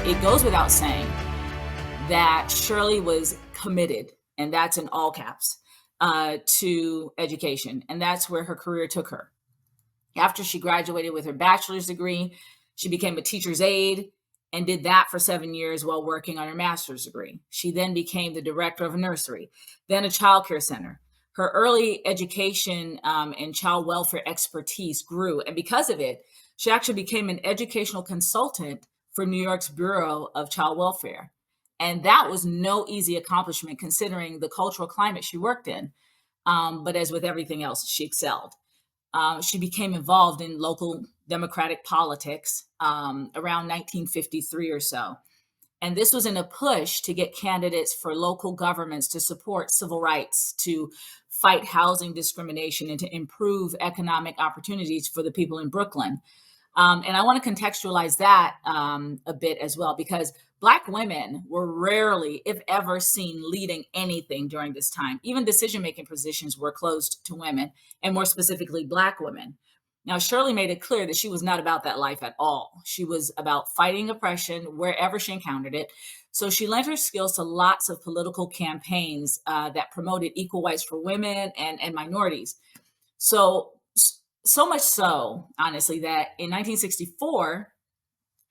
it goes without saying that Shirley was committed, and that's in all caps, to education. And that's where her career took her. After she graduated with her bachelor's degree, she became a teacher's aide and did that for 7 years while working on her master's degree. She then became the director of a nursery, then a child care center. Her early education and child welfare expertise grew. And because of it, she actually became an educational consultant for New York's Bureau of Child Welfare. And that was no easy accomplishment considering the cultural climate she worked in. But as with everything else, she excelled. She became involved in local democratic politics around 1953 or so. And this was in a push to get candidates for local governments to support civil rights, to fight housing discrimination, and to improve economic opportunities for the people in Brooklyn. And I want to contextualize that a bit as well, because Black women were rarely, if ever, seen leading anything during this time. Even decision-making positions were closed to women, and more specifically, Black women. Now, Shirley made it clear that she was not about that life at all. She was about fighting oppression wherever she encountered it. So she lent her skills to lots of political campaigns that promoted equal rights for women and minorities. So much so, honestly, that in 1964,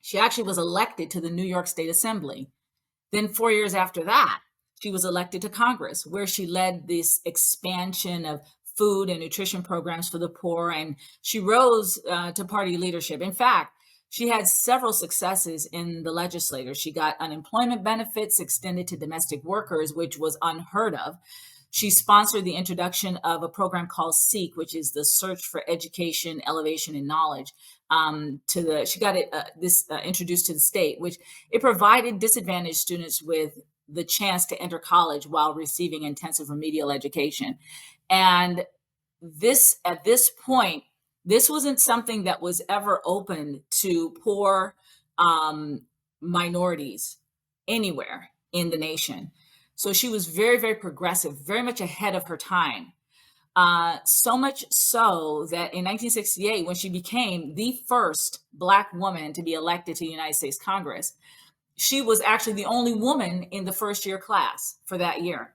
she actually was elected to the New York State Assembly. Then 4 years after that, she was elected to Congress, where she led this expansion of food and nutrition programs for the poor, and she rose to party leadership. In fact, she had several successes in the legislature. She got unemployment benefits extended to domestic workers, which was unheard of. She sponsored the introduction of a program called SEEK, which is the Search for Education, Elevation, and Knowledge. She got it introduced to the state, which it provided disadvantaged students with the chance to enter college while receiving intensive remedial education. And at this point, this wasn't something that was ever open to poor minorities anywhere in the nation. So she was very, very progressive, very much ahead of her time. So much so that in 1968, when she became the first Black woman to be elected to the United States Congress, she was actually the only woman in the first year class for that year.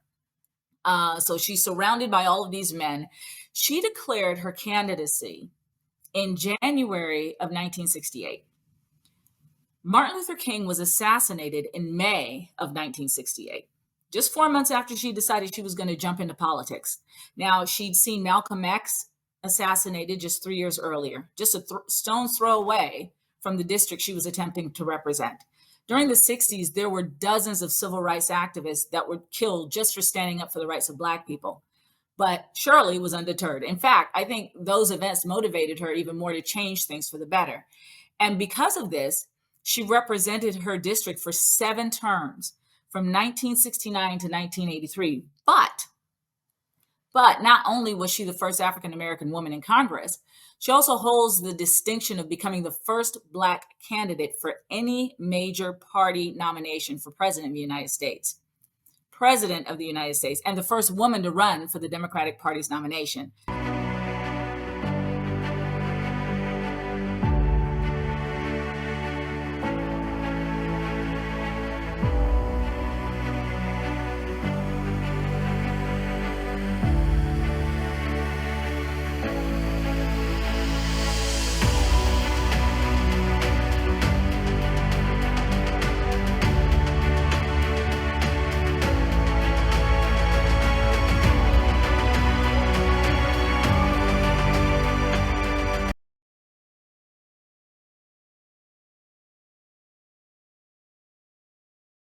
So she's surrounded by all of these men. She declared her candidacy in January of 1968. Martin Luther King was assassinated in May of 1968. Just 4 months after she decided she was going to jump into politics. Now, she'd seen Malcolm X assassinated just 3 years earlier, just a stone's throw away from the district she was attempting to represent. During the 60s, there were dozens of civil rights activists that were killed just for standing up for the rights of Black people. But Shirley was undeterred. In fact, I think those events motivated her even more to change things for the better. And because of this, she represented her district for 7 terms, from 1969 to 1983. But not only was she the first African-American woman in Congress, she also holds the distinction of becoming the first Black candidate for any major party nomination for president of the United States. President of the United States, and the first woman to run for the Democratic Party's nomination.